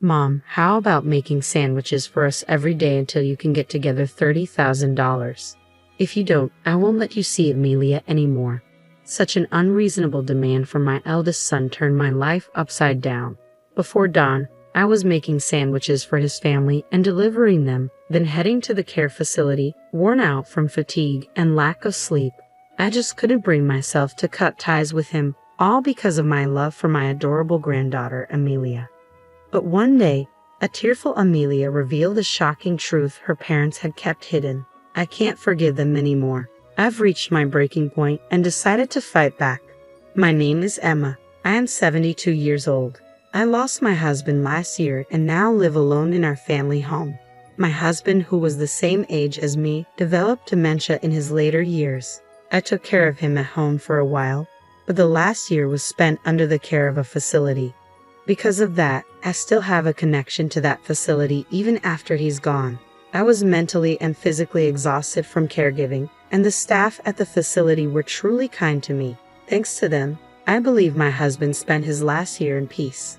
Mom, how about making sandwiches for us every day until you can get together $30,000? If you don't, I won't let you see Amelia anymore. Such an unreasonable demand from my eldest son turned my life upside down. Before dawn, I was making sandwiches for his family and delivering them, then heading to the care facility, worn out from fatigue and lack of sleep. I just couldn't bring myself to cut ties with him, all because of my love for my adorable granddaughter, Amelia. But one day, a tearful Amelia revealed a shocking truth her parents had kept hidden. I can't forgive them anymore. I've reached my breaking point and decided to fight back. My name is Emma. I am 72 years old. I lost my husband last year and now live alone in our family home. My husband, who was the same age as me, developed dementia in his later years. I took care of him at home for a while, but the last year was spent under the care of a facility. Because of that, I still have a connection to that facility even after he's gone. I was mentally and physically exhausted from caregiving, and the staff at the facility were truly kind to me. Thanks to them, I believe my husband spent his last year in peace.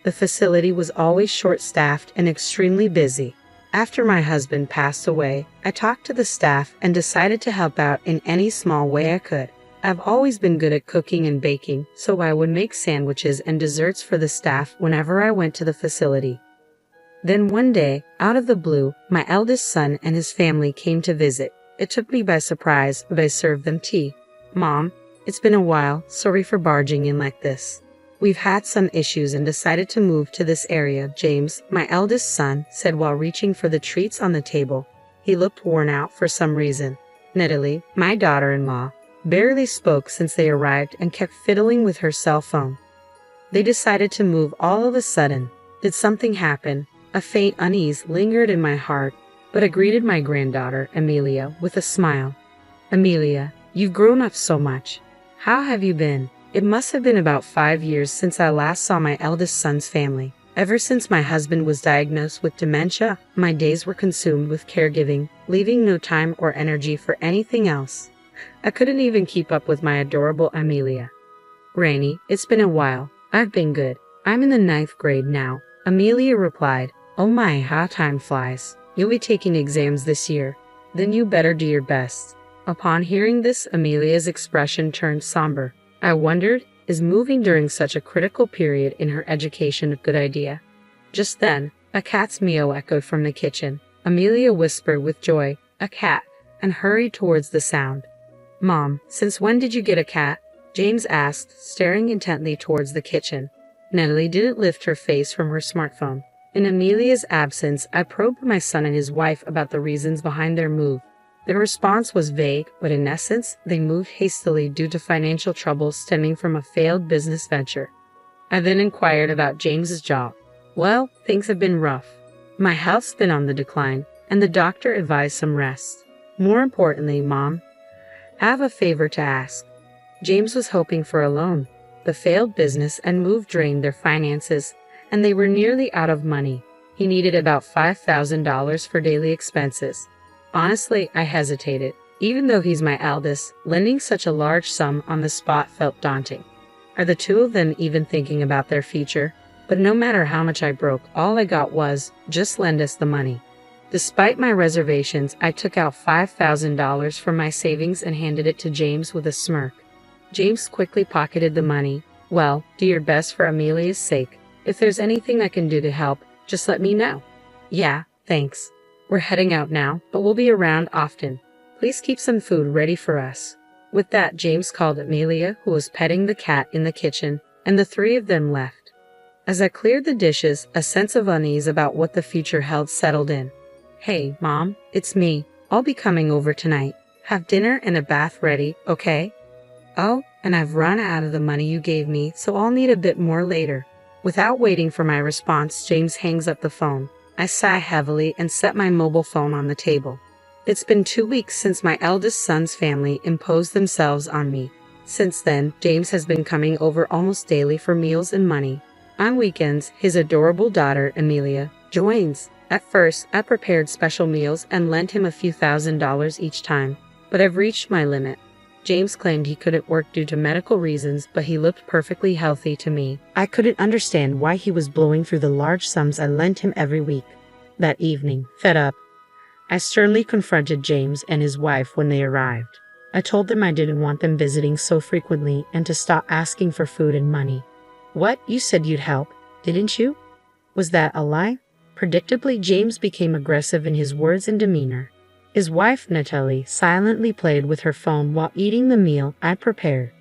The facility was always short-staffed and extremely busy. After my husband passed away, I talked to the staff and decided to help out in any small way I could. I've always been good at cooking and baking, so I would make sandwiches and desserts for the staff whenever I went to the facility. Then one day, out of the blue, my eldest son and his family came to visit. It took me by surprise, but I served them tea. Mom, it's been a while, sorry for barging in like this. We've had some issues and decided to move to this area, James, my eldest son, said while reaching for the treats on the table. He looked worn out for some reason. Natalie, my daughter-in-law, barely spoke since they arrived and kept fiddling with her cell phone. They decided to move all of a sudden. Did something happen? A faint unease lingered in my heart, but I greeted my granddaughter, Amelia, with a smile. Amelia, you've grown up so much. How have you been? It must have been about 5 years since I last saw my eldest son's family. Ever since my husband was diagnosed with dementia, my days were consumed with caregiving, leaving no time or energy for anything else. I couldn't even keep up with my adorable Amelia. Rainy, it's been a while. I've been good. I'm in the 9th grade now. Amelia replied, Oh my, how time flies. You'll be taking exams this year. Then you better do your best. Upon hearing this, Amelia's expression turned somber. I wondered, is moving during such a critical period in her education a good idea? Just then, a cat's meow echoed from the kitchen. Amelia whispered with joy, A cat, and hurried towards the sound. Mom, since when did you get a cat? James asked, staring intently towards the kitchen. Natalie didn't lift her face from her smartphone. In Amelia's absence, I probed my son and his wife about the reasons behind their move. Their response was vague, but in essence, they moved hastily due to financial troubles stemming from a failed business venture. I then inquired about James's job. Well, things have been rough. My health's been on the decline, and the doctor advised some rest. More importantly, Mom, I have a favor to ask. James was hoping for a loan. The failed business and move drained their finances, and they were nearly out of money. He needed about $5,000 for daily expenses. Honestly, I hesitated. Even though he's my eldest, lending such a large sum on the spot felt daunting. Are the two of them even thinking about their future? But no matter how much I broke, all I got was, just lend us the money. Despite my reservations, I took out $5,000 from my savings and handed it to James with a smirk. James quickly pocketed the money. Well, do your best for Amelia's sake. If there's anything I can do to help, just let me know. Yeah, thanks. We're heading out now, but we'll be around often. Please keep some food ready for us. With that, James called Amelia, who was petting the cat in the kitchen, and the three of them left. As I cleared the dishes, a sense of unease about what the future held settled in. Hey, Mom, it's me. I'll be coming over tonight. Have dinner and a bath ready, okay? Oh, and I've run out of the money you gave me, so I'll need a bit more later. Without waiting for my response, James hangs up the phone. I sigh heavily and set my mobile phone on the table. It's been 2 weeks since my eldest son's family imposed themselves on me. Since then, James has been coming over almost daily for meals and money. On weekends, his adorable daughter, Amelia, joins. At first, I prepared special meals and lent him a few $1,000s each time, but I've reached my limit. James claimed he couldn't work due to medical reasons, but he looked perfectly healthy to me. I couldn't understand why he was blowing through the large sums I lent him every week. That evening, fed up, I sternly confronted James and his wife when they arrived. I told them I didn't want them visiting so frequently and to stop asking for food and money. What? You said you'd help, didn't you? Was that a lie? Predictably, James became aggressive in his words and demeanor. His wife, Natalie, silently played with her phone while eating the meal I'd prepared.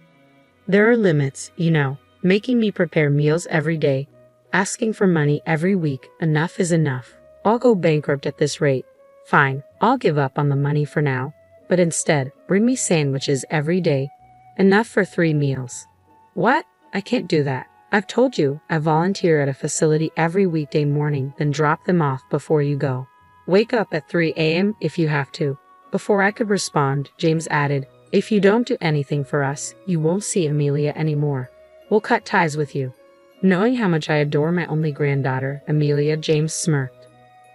There are limits, you know, making me prepare meals every day, asking for money every week. Enough is enough. I'll go bankrupt at this rate. Fine, I'll give up on the money for now, but instead, bring me sandwiches every day. Enough for 3 meals. What? I can't do that. I've told you, I volunteer at a facility every weekday morning, then drop them off before you go. Wake up at 3 a.m. if you have to. Before I could respond, James added, if you don't do anything for us, you won't see Amelia anymore. We'll cut ties with you. Knowing how much I adore my only granddaughter, Amelia, James smirked.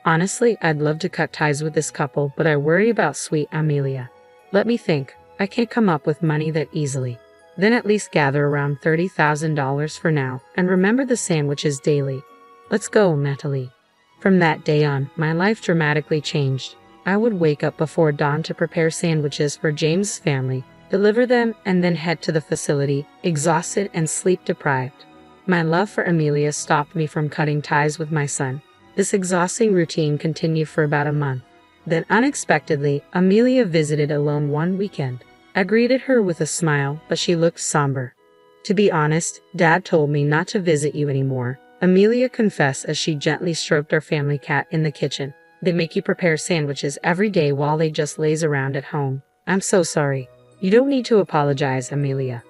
Honestly, I'd love to cut ties with this couple, but I worry about sweet Amelia. Let me think. I can't come up with money that easily. Then at least gather around $30,000 for now, and remember the sandwiches daily. Let's go, Natalie. From that day on, my life dramatically changed. I would wake up before dawn to prepare sandwiches for James' family, deliver them, and then head to the facility, exhausted and sleep-deprived. My love for Amelia stopped me from cutting ties with my son. This exhausting routine continued for about a month. Then unexpectedly, Amelia visited alone one weekend. I greeted her with a smile, but she looked somber. To be honest, Dad told me not to visit you anymore, Amelia confessed as she gently stroked our family cat in the kitchen. They make you prepare sandwiches every day while they just laze around at home. I'm so sorry. You don't need to apologize, Amelia.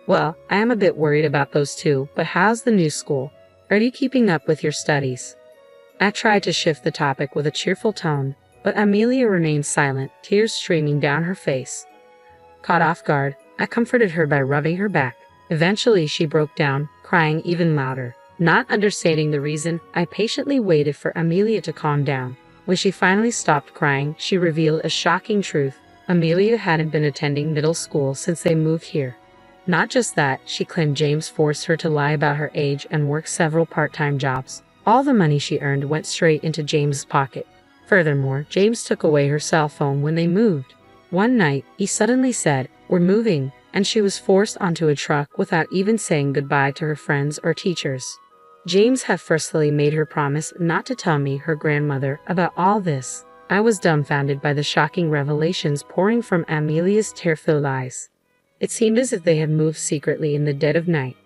Well, I am a bit worried about those too, but how's the new school? Are you keeping up with your studies? I tried to shift the topic with a cheerful tone, but Amelia remained silent, tears streaming down her face. Caught off guard, I comforted her by rubbing her back. Eventually, she broke down, crying even louder. Not understanding the reason, I patiently waited for Amelia to calm down. When she finally stopped crying, she revealed a shocking truth. Amelia hadn't been attending middle school since they moved here. Not just that, she claimed James forced her to lie about her age and work several part-time jobs. All the money she earned went straight into James' pocket. Furthermore, James took away her cell phone when they moved. One night, he suddenly said, "We're moving," and she was forced onto a truck without even saying goodbye to her friends or teachers. James had firstly made her promise not to tell me, her grandmother, about all this. I was dumbfounded by the shocking revelations pouring from Amelia's tear-filled eyes. It seemed as if they had moved secretly in the dead of night.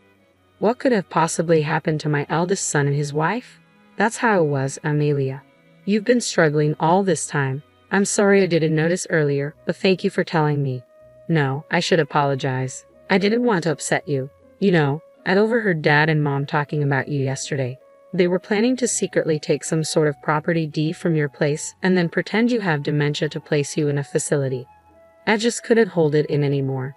What could have possibly happened to my eldest son and his wife? That's how it was, Amelia. You've been struggling all this time. I'm sorry I didn't notice earlier, but thank you for telling me. No, I should apologize. I didn't want to upset you. You know, I'd overheard Dad and Mom talking about you yesterday. They were planning to secretly take some sort of property deed from your place and then pretend you have dementia to place you in a facility. I just couldn't hold it in anymore.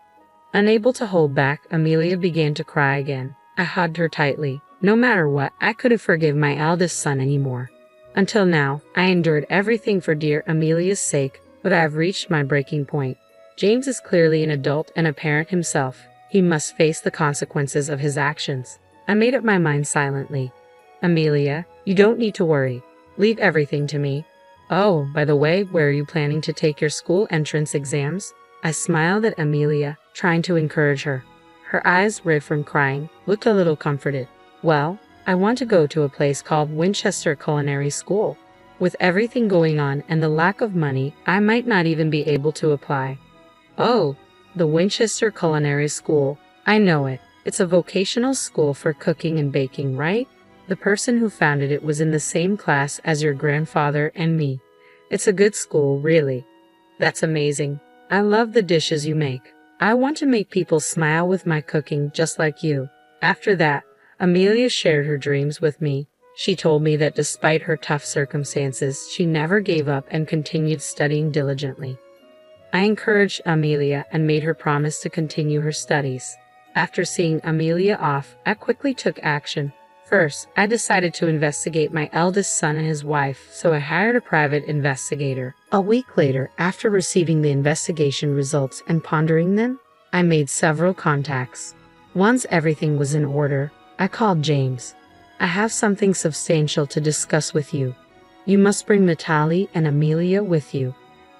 Unable to hold back, Amelia began to cry again. I hugged her tightly. No matter what, I couldn't forgive my eldest son anymore. Until now, I endured everything for dear Amelia's sake, but I have reached my breaking point. James is clearly an adult and a parent himself. He must face the consequences of his actions. I made up my mind silently. Amelia, you don't need to worry. Leave everything to me. Oh, by the way, where are you planning to take your school entrance exams? I smiled at Amelia, trying to encourage her. Her eyes, red from crying, looked a little comforted. Well, I want to go to a place called Winchester Culinary School. With everything going on and the lack of money, I might not even be able to apply. Oh, the Winchester Culinary School. I know it. It's a vocational school for cooking and baking, right? The person who founded it was in the same class as your grandfather and me. It's a good school, really. That's amazing. I love the dishes you make. I want to make people smile with my cooking just like you. After that, Amelia shared her dreams with me. She told me that despite her tough circumstances, she never gave up and continued studying diligently. I encouraged Amelia and made her promise to continue her studies. After seeing Amelia off, I quickly took action. First, I decided to investigate my eldest son and his wife, so I hired a private investigator. A week later, after receiving the investigation results and pondering them, I made several contacts. Once everything was in order, I called James. I have something substantial to discuss with you. You must bring Natalie and Amelia with you.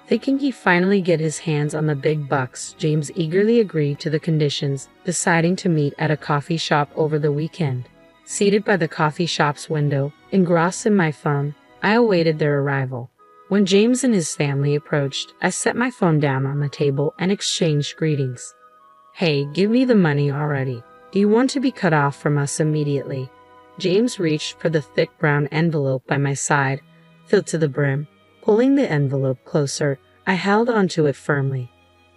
Thinking he'd finally get his hands on the big bucks, James eagerly agreed to the conditions, deciding to meet at a coffee shop over the weekend. Seated by the coffee shop's window, engrossed in my phone, I awaited their arrival. When James and his family approached, I set my phone down on the table and exchanged greetings. Hey, give me the money already. Do you want to be cut off from us immediately? James reached for the thick brown envelope by my side, filled to the brim. Pulling the envelope closer, I held onto it firmly.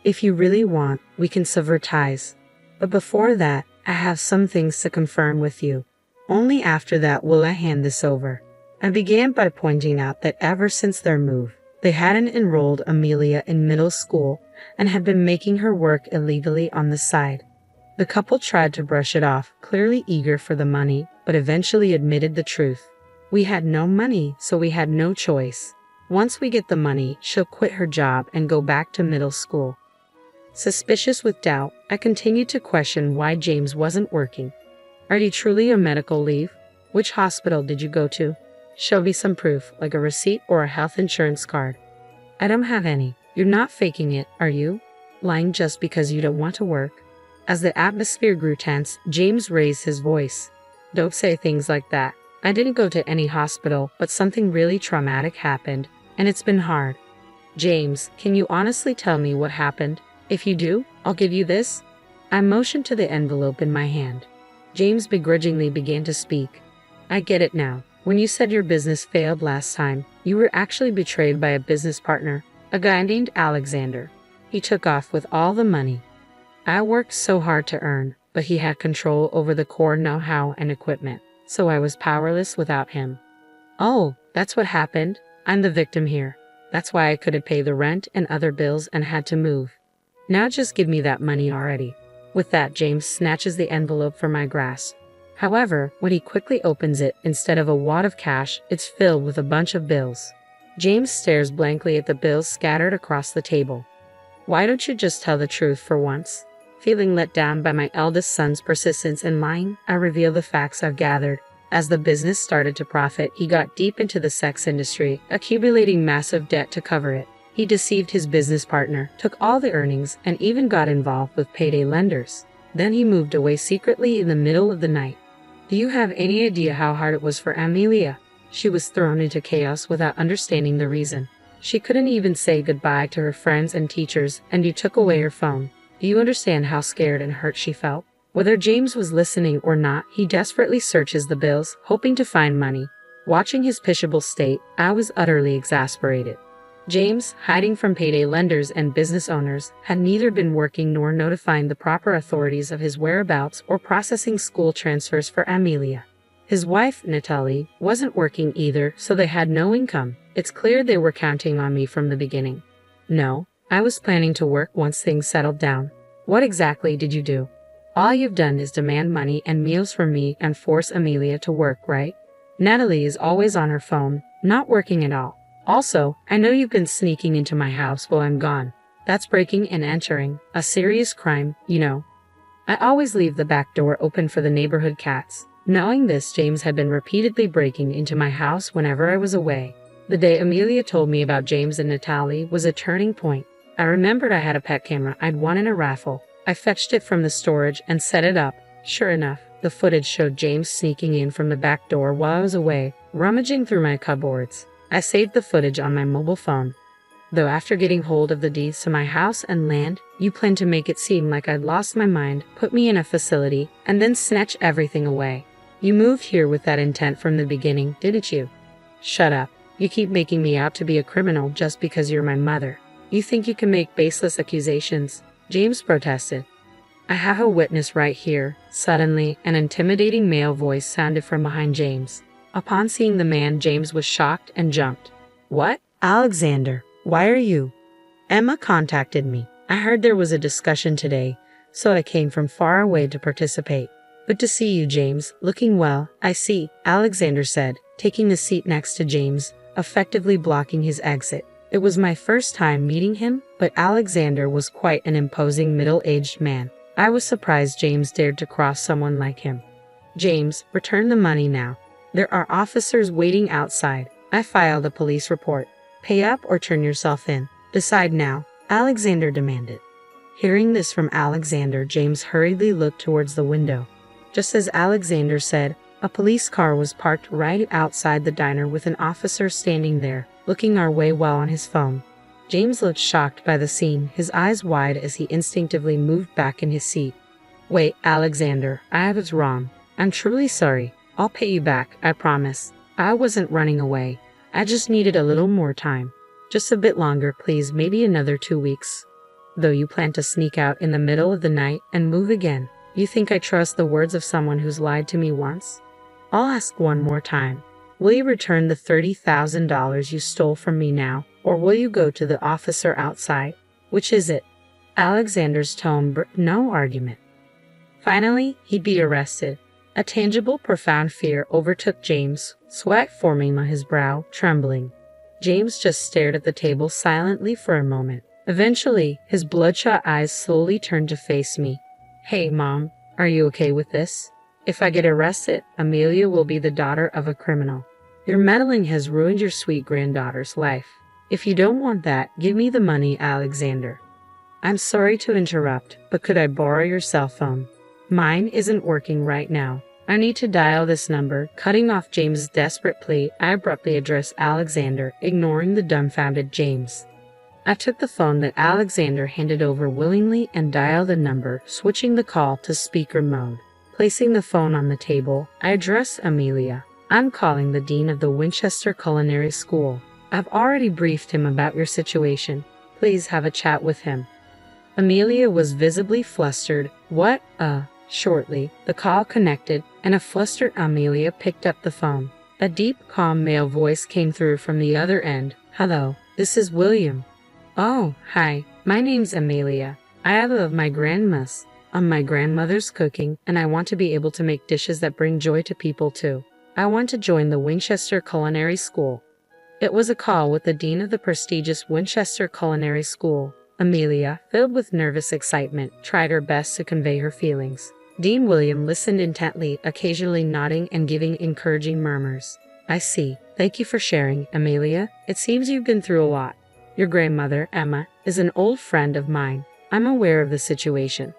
If you really want, we can sever ties. But before that, I have some things to confirm with you. Only after that will I hand this over. I began by pointing out that ever since their move, they hadn't enrolled Amelia in middle school and had been making her work illegally on the side. The couple tried to brush it off, clearly eager for the money, but eventually admitted the truth. We had no money, so we had no choice. Once we get the money, she'll quit her job and go back to middle school. Suspicious with doubt, I continued to question why James wasn't working. Are you truly on medical leave? Which hospital did you go to? Show me some proof, like a receipt or a health insurance card. I don't have any. You're not faking it, are you? Lying just because you don't want to work? As the atmosphere grew tense, James raised his voice. Don't say things like that. I didn't go to any hospital, but something really traumatic happened, and it's been hard. James, can you honestly tell me what happened? If you do, I'll give you this. I motioned to the envelope in my hand. James begrudgingly began to speak. I get it now. When you said your business failed last time, you were actually betrayed by a business partner, a guy named Alexander. He took off with all the money. I worked so hard to earn, but he had control over the core know-how and equipment, so I was powerless without him. Oh, that's what happened. I'm the victim here. That's why I couldn't pay the rent and other bills and had to move. Now just give me that money already. With that, James snatches the envelope from my grasp. However, when he quickly opens it, instead of a wad of cash, it's filled with a bunch of bills. James stares blankly at the bills scattered across the table. Why don't you just tell the truth for once? Feeling let down by my eldest son's persistence and mine, I reveal the facts I've gathered. As the business started to profit, he got deep into the sex industry, accumulating massive debt to cover it. He deceived his business partner, took all the earnings, and even got involved with payday lenders. Then he moved away secretly in the middle of the night. Do you have any idea how hard it was for Amelia? She was thrown into chaos without understanding the reason. She couldn't even say goodbye to her friends and teachers, and you took away her phone. Do you understand how scared and hurt she felt? Whether James was listening or not, he desperately searches the bills, hoping to find money. Watching his pitiable state, I was utterly exasperated. James, hiding from payday lenders and business owners, had neither been working nor notifying the proper authorities of his whereabouts or processing school transfers for Amelia. His wife, Natalie, wasn't working either, so they had no income. It's clear they were counting on me from the beginning. No, I was planning to work once things settled down. What exactly did you do? All you've done is demand money and meals from me and force Amelia to work, right? Natalie is always on her phone, not working at all. Also, I know you've been sneaking into my house while I'm gone. That's breaking and entering, a serious crime, you know. I always leave the back door open for the neighborhood cats. Knowing this, James had been repeatedly breaking into my house whenever I was away. The day Amelia told me about James and Natalie was a turning point. I remembered I had a pet camera I'd won in a raffle. I fetched it from the storage and set it up. Sure enough, the footage showed James sneaking in from the back door while I was away, rummaging through my cupboards. I saved the footage on my mobile phone. Though after getting hold of the deeds to my house and land, you planned to make it seem like I'd lost my mind, put me in a facility, and then snatch everything away. You moved here with that intent from the beginning, didn't you? Shut up. You keep making me out to be a criminal just because you're my mother. You think you can make baseless accusations? James protested. I have a witness right here. Suddenly, an intimidating male voice sounded from behind James. Upon seeing the man, James was shocked and jumped. What? Alexander, why are you? Emma contacted me. I heard there was a discussion today, so I came from far away to participate. Good to see you, James. Looking well, I see, Alexander said, taking the seat next to James, effectively blocking his exit. It was my first time meeting him, but Alexander was quite an imposing middle-aged man. I was surprised James dared to cross someone like him. James, return the money now. There are officers waiting outside. I filed a police report. Pay up or turn yourself in. Decide now, Alexander demanded. Hearing this from Alexander, James hurriedly looked towards the window. Just as Alexander said, a police car was parked right outside the diner with an officer standing there, looking our way while on his phone. James looked shocked by the scene, his eyes wide as he instinctively moved back in his seat. Wait, Alexander, I was wrong. I'm truly sorry. I'll pay you back, I promise. I wasn't running away. I just needed a little more time. Just a bit longer, please, maybe another 2 weeks. Though you plan to sneak out in the middle of the night and move again, you think I trust the words of someone who's lied to me once? I'll ask one more time. Will you return the $30,000 you stole from me now, or will you go to the officer outside? Which is it? Alexander's tone no argument. Finally, he'd be arrested. A tangible, profound fear overtook James, sweat forming on his brow, trembling. James just stared at the table silently for a moment. Eventually, his bloodshot eyes slowly turned to face me. Hey, Mom, are you okay with this? If I get arrested, Amelia will be the daughter of a criminal. Your meddling has ruined your sweet granddaughter's life. If you don't want that, give me the money, Alexander. I'm sorry to interrupt, but could I borrow your cell phone? Mine isn't working right now. I need to dial this number. Cutting off James's desperate plea, I abruptly addressed Alexander, ignoring the dumbfounded James. I took the phone that Alexander handed over willingly and dialed the number, switching the call to speaker mode. Placing the phone on the table, I addressed Amelia. I'm calling the dean of the Winchester Culinary School. I've already briefed him about your situation. Please have a chat with him. Amelia was visibly flustered. What? Shortly, the call connected, and a flustered Amelia picked up the phone. A deep, calm male voice came through from the other end. Hello, this is William. Oh, hi, my name's Amelia. I love my grandmother's cooking, and I want to be able to make dishes that bring joy to people too. I want to join the Winchester Culinary School. It was a call with the dean of the prestigious Winchester Culinary School. Amelia, filled with nervous excitement, tried her best to convey her feelings. Dean William listened intently, occasionally nodding and giving encouraging murmurs. I see. Thank you for sharing, Amelia. It seems you've been through a lot. Your grandmother, Emma, is an old friend of mine. I'm aware of the situation.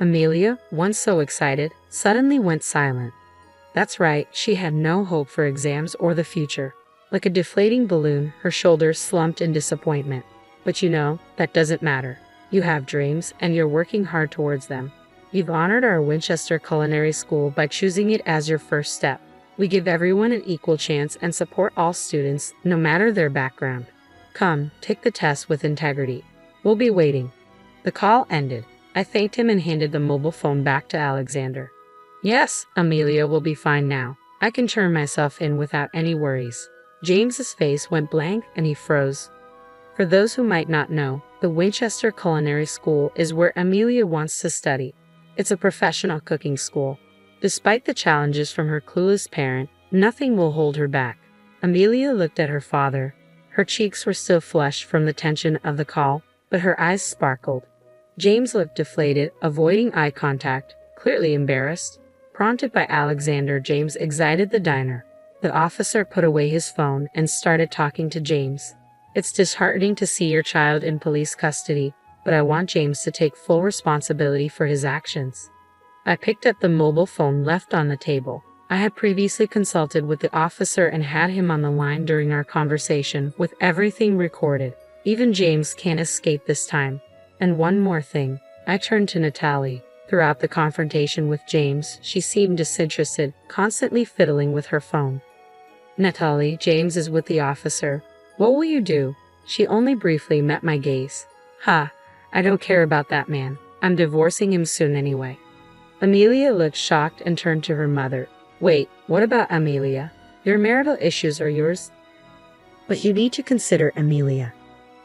Amelia, once so excited, suddenly went silent. That's right, she had no hope for exams or the future. Like a deflating balloon, her shoulders slumped in disappointment. But you know, that doesn't matter. You have dreams, and you're working hard towards them. You've honored our Winchester Culinary School by choosing it as your first step. We give everyone an equal chance and support all students, no matter their background. Come, take the test with integrity. We'll be waiting. The call ended. I thanked him and handed the mobile phone back to Alexander. Yes, Amelia will be fine now. I can turn myself in without any worries. James's face went blank and he froze. For those who might not know, the Winchester Culinary School is where Amelia wants to study. It's a professional cooking school. Despite the challenges from her clueless parent, nothing will hold her back. Amelia looked at her father. Her cheeks were still flushed from the tension of the call, but her eyes sparkled. James looked deflated, avoiding eye contact, clearly embarrassed. Prompted by Alexander, James exited the diner. The officer put away his phone and started talking to James. It's disheartening to see your child in police custody, but I want James to take full responsibility for his actions. I picked up the mobile phone left on the table. I had previously consulted with the officer and had him on the line during our conversation, with everything recorded. Even James can't escape this time. And one more thing. I turned to Natalie. Throughout the confrontation with James, she seemed disinterested, constantly fiddling with her phone. Natalie, James is with the officer. What will you do? She only briefly met my gaze. Ha, I don't care about that man. I'm divorcing him soon anyway. Amelia looked shocked and turned to her mother. Wait, what about Amelia? Your marital issues are yours. But you need to consider Amelia.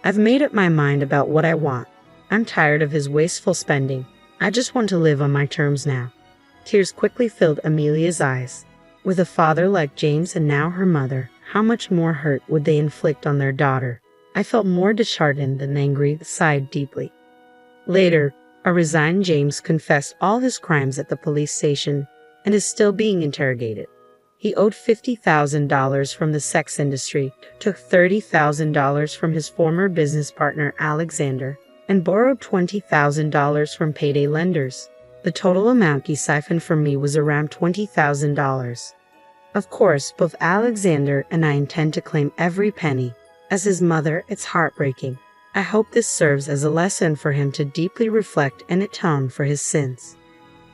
I've made up my mind about what I want. I'm tired of his wasteful spending. I just want to live on my terms now. Tears quickly filled Amelia's eyes. With a father like James and now her mother, how much more hurt would they inflict on their daughter? I felt more disheartened than angry, sighed deeply. Later, a resigned James confessed all his crimes at the police station and is still being interrogated. He owed $50,000 from the sex industry, took $30,000 from his former business partner Alexander, and borrowed $20,000 from payday lenders. The total amount he siphoned from me was around $20,000. Of course, both Alexander and I intend to claim every penny. As his mother, it's heartbreaking. I hope this serves as a lesson for him to deeply reflect and atone for his sins.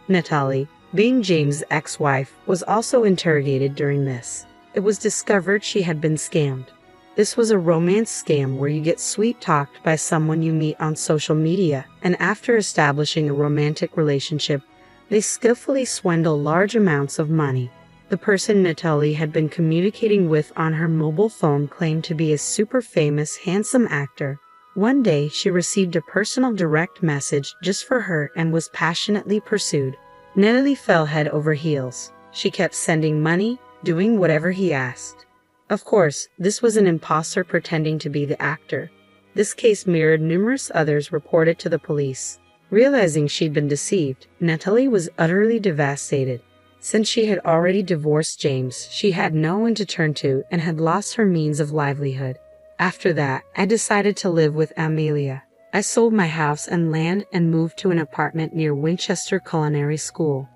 Natalie, being James' ex-wife, was also interrogated during this. It was discovered she had been scammed. This was a romance scam where you get sweet-talked by someone you meet on social media, and after establishing a romantic relationship, they skillfully swindle large amounts of money. The person Natalie had been communicating with on her mobile phone claimed to be a super famous, handsome actor. One day, she received a personal direct message just for her and was passionately pursued. Natalie fell head over heels. She kept sending money, doing whatever he asked. Of course, this was an imposter pretending to be the actor. This case mirrored numerous others reported to the police. Realizing she'd been deceived, Natalie was utterly devastated. Since she had already divorced James, she had no one to turn to and had lost her means of livelihood. After that, I decided to live with Amelia. I sold my house and land and moved to an apartment near Winchester Culinary School.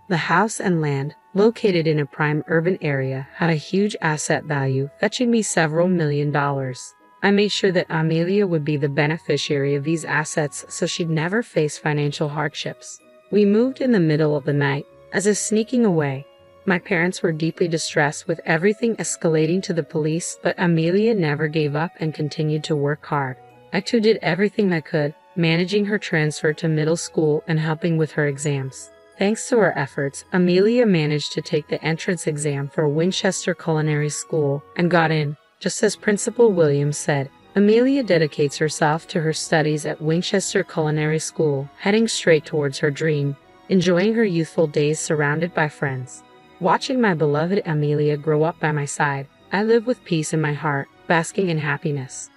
The house and land, located in a prime urban area, had a huge asset value, fetching me several $1,000,000. I made sure that Amelia would be the beneficiary of these assets so she'd never face financial hardships. We moved in the middle of the night. As I was sneaking away, my parents were deeply distressed with everything escalating to the police, but Amelia never gave up and continued to work hard. I too did everything I could, managing her transfer to middle school and helping with her exams. Thanks to our efforts, Amelia managed to take the entrance exam for Winchester Culinary School and got in. Just as Principal Williams said, Amelia dedicates herself to her studies at Winchester Culinary School, heading straight towards her dream, enjoying her youthful days surrounded by friends. Watching my beloved Amelia grow up by my side, I live with peace in my heart, basking in happiness.